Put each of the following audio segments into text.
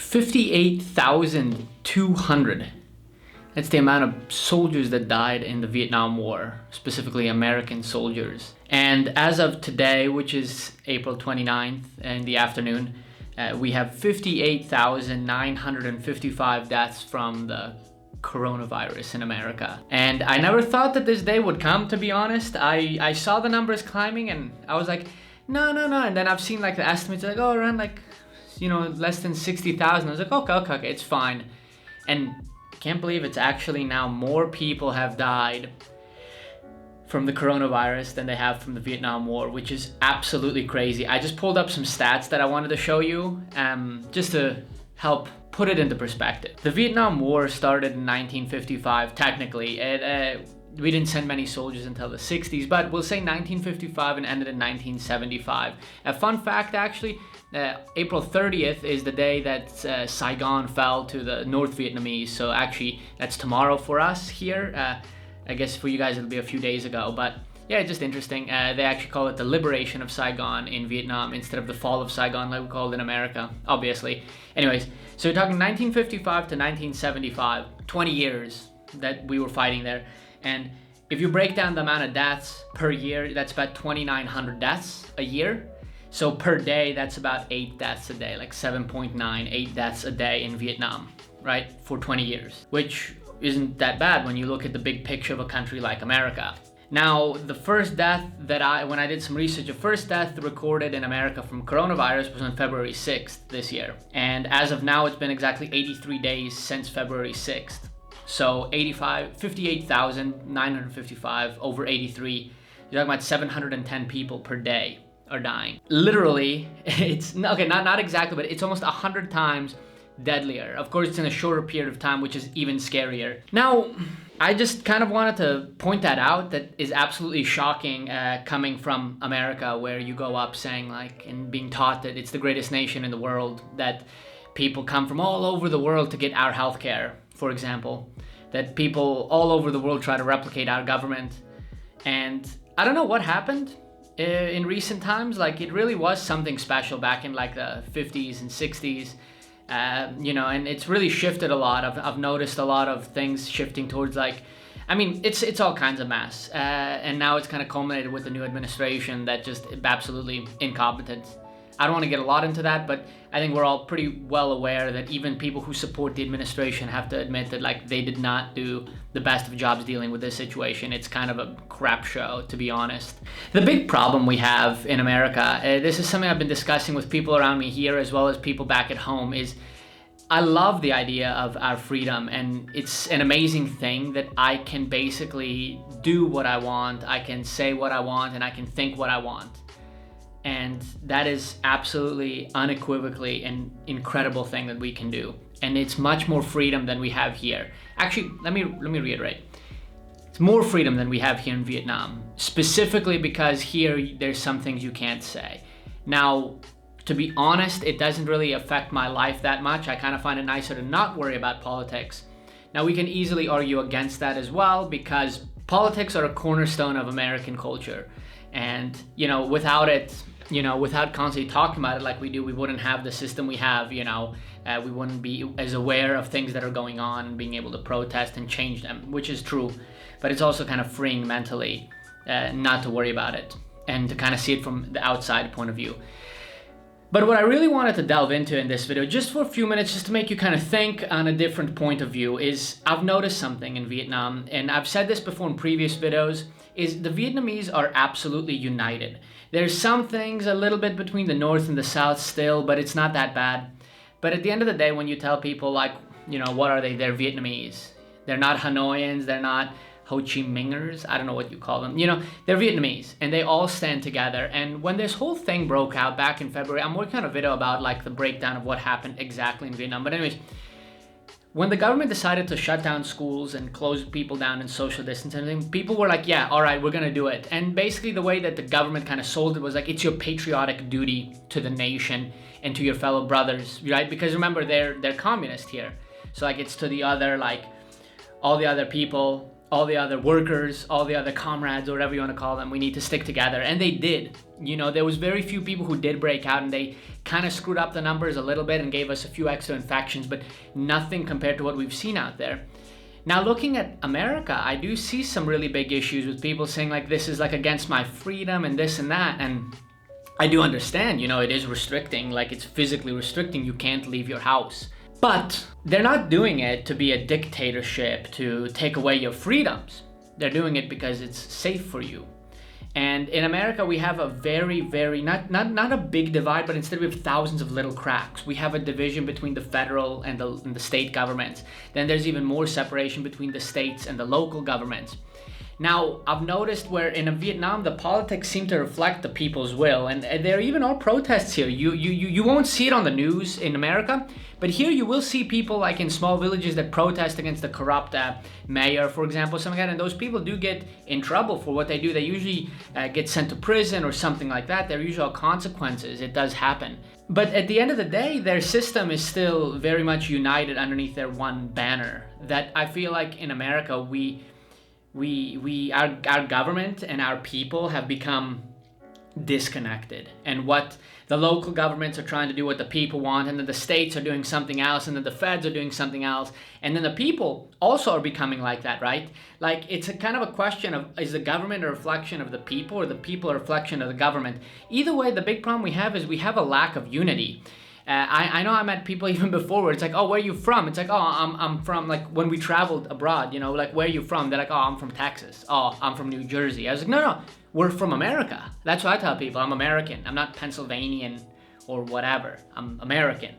58,200. That's the amount of soldiers that died in the Vietnam War, specifically American soldiers. And as of today, which is April 29th in the afternoon, we have 58,955 deaths from the coronavirus in America. And I never thought that this day would come, to be honest. I saw the numbers climbing and I was like, no. And then I've seen like the estimates like, oh, around like, less than 60,000. I was like, okay, it's fine. And I can't believe it's actually now more people have died from the coronavirus than they have from the Vietnam War, which is absolutely crazy. I just pulled up some stats that I wanted to show you, just to help put it into perspective. The Vietnam War started in 1955, technically. We didn't send many soldiers until the 60s, but we'll say 1955 and ended in 1975. A fun fact, actually, April 30th is the day that Saigon fell to the North Vietnamese. So actually, that's tomorrow for us here. I guess for you guys, it'll be a few days ago, but yeah, just interesting. They actually call it the liberation of Saigon in Vietnam instead of the fall of Saigon like we call it in America, obviously. Anyways, so we're talking 1955 to 1975, 20 years that we were fighting there. And if you break down the amount of deaths per year, that's about 2,900 deaths a year. So per day, that's about 8 deaths a day, like 7.98 deaths a day in Vietnam, right? For 20 years, which isn't that bad when you look at the big picture of a country like America. Now, the first death when I did some research, the first death recorded in America from coronavirus was on February 6th this year. And as of now, it's been exactly 83 days since February 6th. So 58,955 over 83, you're talking about 710 people per day are dying. Literally, it's, okay, not exactly, but it's almost 100 times deadlier. Of course, it's in a shorter period of time, which is even scarier. Now, I just kind of wanted to point that out. That is absolutely shocking coming from America, where you go up saying like, and being taught that it's the greatest nation in the world, that people come from all over the world to get our healthcare, for example, that people all over the world try to replicate our government. And I don't know what happened in recent times. Like, it really was something special back in like the 50s and 60s. And it's really shifted a lot. I've noticed a lot of things shifting towards it's all kinds of mess. And now it's kind of culminated with the new administration that just absolutely incompetent. I don't want to get a lot into that, but I think we're all pretty well aware that even people who support the administration have to admit that they did not do the best of jobs dealing with this situation. It's kind of a crap show, to be honest. The big problem we have in America, this is something I've been discussing with people around me here as well as people back at home, is I love the idea of our freedom, and it's an amazing thing that I can basically do what I want, I can say what I want, and I can think what I want. And that is absolutely unequivocally an incredible thing that we can do. And it's much more freedom than we have here. Actually, let me reiterate. It's more freedom than we have here in Vietnam, specifically because here there's some things you can't say. Now, to be honest, it doesn't really affect my life that much. I kind of find it nicer to not worry about politics. Now, we can easily argue against that as well, because politics are a cornerstone of American culture. And, without it, without constantly talking about it like we do, we wouldn't have the system we have, we wouldn't be as aware of things that are going on and being able to protest and change them, which is true. But it's also kind of freeing mentally not to worry about it and to kind of see it from the outside point of view. But what I really wanted to delve into in this video, just for a few minutes, just to make you kind of think on a different point of view, is I've noticed something in Vietnam, and I've said this before in previous videos, is the Vietnamese are absolutely united. There's some things a little bit between the North and the South still, but it's not that bad. But at the end of the day, when you tell people what are they? They're Vietnamese. They're not Hanoians, they're not Ho Chi Minhers, I don't know what you call them. They're Vietnamese, and they all stand together. And when this whole thing broke out back in February, I'm working on a video about the breakdown of what happened exactly in Vietnam. But anyways, when the government decided to shut down schools and close people down and social distance and everything, people were like, yeah, all right, we're gonna do it. And basically the way that the government kind of sold it was it's your patriotic duty to the nation and to your fellow brothers, right? Because remember, they're communist here. So it's to the other, all the other people all the other workers, all the other comrades, or whatever you want to call them, we need to stick together. And they did. There was very few people who did break out, and they kind of screwed up the numbers a little bit and gave us a few extra infections, but nothing compared to what we've seen out there. Now, looking at America, I do see some really big issues with people saying like, this is like against my freedom and this and that. And I do understand, it is restricting, like it's physically restricting. You can't leave your house. But they're not doing it to be a dictatorship, to take away your freedoms. They're doing it because it's safe for you. And in America, we have a very, very, not a big divide, but instead we have thousands of little cracks. We have a division between the federal and the state governments. Then there's even more separation between the states and the local governments. Now, I've noticed where in Vietnam, the politics seem to reflect the people's will, and there even are protests here. You won't see it on the news in America, but here you will see people like in small villages that protest against the corrupt mayor, for example, something like that, and those people do get in trouble for what they do. They usually get sent to prison or something like that. There are usual consequences. It does happen. But at the end of the day, their system is still very much united underneath their one banner. That I feel like in America, our government and our people have become disconnected, and what the local governments are trying to do what the people want, and then the states are doing something else, and then the feds are doing something else, and then the people also are becoming like that, right? Like it's a kind of a question of, is the government a reflection of the people, or the people a reflection of the government? Either way, the big problem we have is we have a lack of unity. I know I met people even before where it's like, oh, where are you from? It's like, oh, I'm from, like when we traveled abroad, like, where are you from? They're like, oh, I'm from Texas. Oh, I'm from New Jersey. I was like, no, we're from America. That's what I tell people. I'm American. I'm not Pennsylvanian or whatever. I'm American.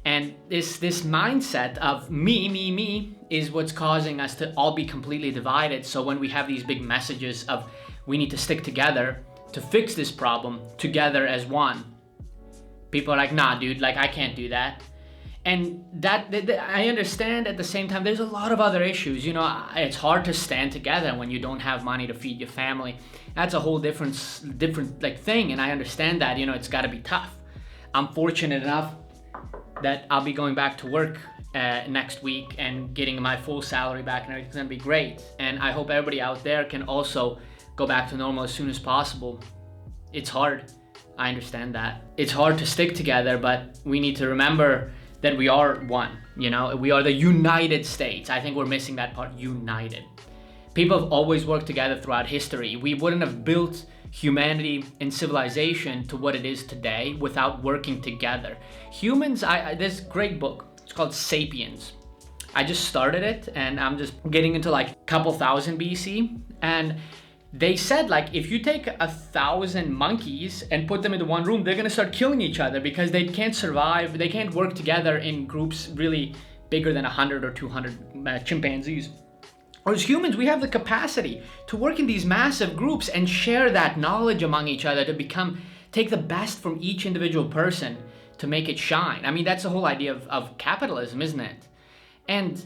And this mindset of me is what's causing us to all be completely divided. So when we have these big messages of we need to stick together to fix this problem together as one, people are like, nah, dude, like I can't do that. And that I understand. At the same time, there's a lot of other issues. It's hard to stand together when you don't have money to feed your family. That's a whole different like thing. And I understand that, it's got to be tough. I'm fortunate enough that I'll be going back to work next week and getting my full salary back, and everything's gonna be great. And I hope everybody out there can also go back to normal as soon as possible. It's hard. I understand that. It's hard to stick together, but we need to remember that we are one, we are the United States. I think we're missing that part, united. People have always worked together throughout history. We wouldn't have built humanity and civilization to what it is today without working together. Humans, this great book, it's called Sapiens. I just started it and I'm just getting into like a couple thousand BC, and they said, like, if you take 1,000 monkeys and put them into one room, they're gonna start killing each other because they can't survive. They can't work together in groups really bigger than 100 or 200 chimpanzees. Whereas humans, we have the capacity to work in these massive groups and share that knowledge among each other to take the best from each individual person to make it shine. I mean, that's the whole idea of capitalism, isn't it? And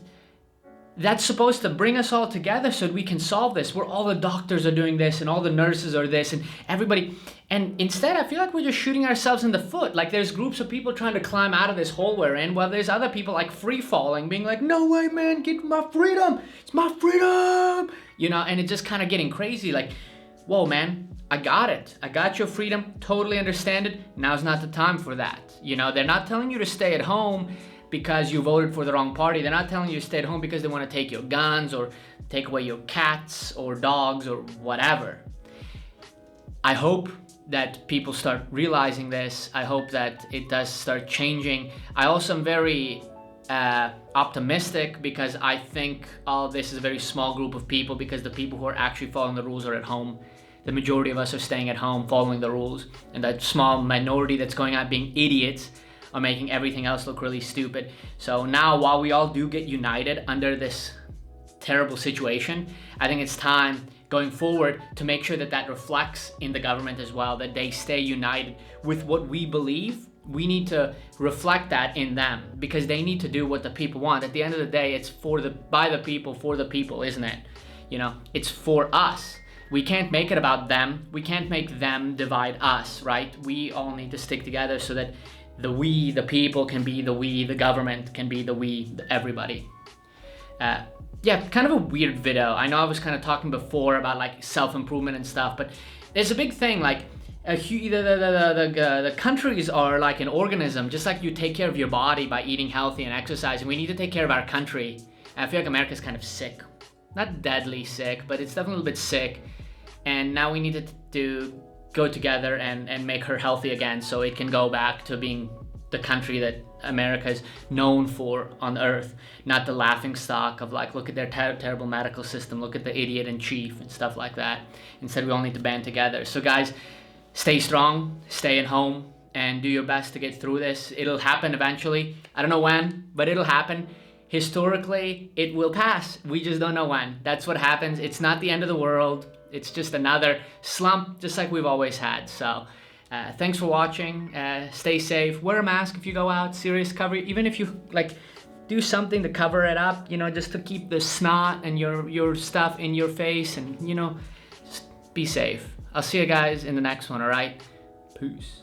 that's supposed to bring us all together so that we can solve this, where all the doctors are doing this and all the nurses are this and everybody. And instead, I feel like we're just shooting ourselves in the foot. Like there's groups of people trying to climb out of this hole we're in, while there's other people like free falling, being like, no way, man, get my freedom. It's my freedom. And it's just kind of getting crazy. Like, whoa, man, I got it. I got your freedom. Totally understand it. Now's not the time for that. They're not telling you to stay at home because you voted for the wrong party. They're not telling you to stay at home because they want to take your guns or take away your cats or dogs or whatever. I hope that people start realizing this. I hope that it does start changing. I also am very optimistic because I think all this is a very small group of people, because the people who are actually following the rules are at home. The majority of us are staying at home following the rules, and that small minority that's going out being idiots are making everything else look really stupid. So now, while we all do get united under this terrible situation, I think it's time going forward to make sure that that reflects in the government as well, that they stay united with what we believe. We need to reflect that in them, because they need to do what the people want. At the end of the day, it's by the people, for the people, isn't it? It's for us. We can't make it about them. We can't make them divide us, right? We all need to stick together so that the we, the people, can be the we, the government can be the we, everybody. Yeah, kind of a weird video. I know I was kind of talking before about like self-improvement and stuff, but there's a big thing like the countries are like an organism, just like you take care of your body by eating healthy and exercising. We need to take care of our country. I feel like America's kind of sick, not deadly sick, but it's definitely a little bit sick. And now we need to go together and make her healthy again, so it can go back to being the country that America is known for on earth, not the laughing stock of like, look at their terrible medical system, look at the idiot in chief and stuff like that. Instead, we all need to band together. So guys, stay strong, stay at home, and do your best to get through this. It'll happen eventually. I don't know when, but it'll happen. Historically, it will pass. We just don't know when. That's what happens. It's not the end of the world. It's just another slump, just like we've always had. So thanks for watching. Stay safe. Wear a mask if you go out. Serious cover. Even if you like do something to cover it up, you know, just to keep the snot and your stuff in your face, and, you know, just be safe. I'll see you guys in the next one, all right? Peace.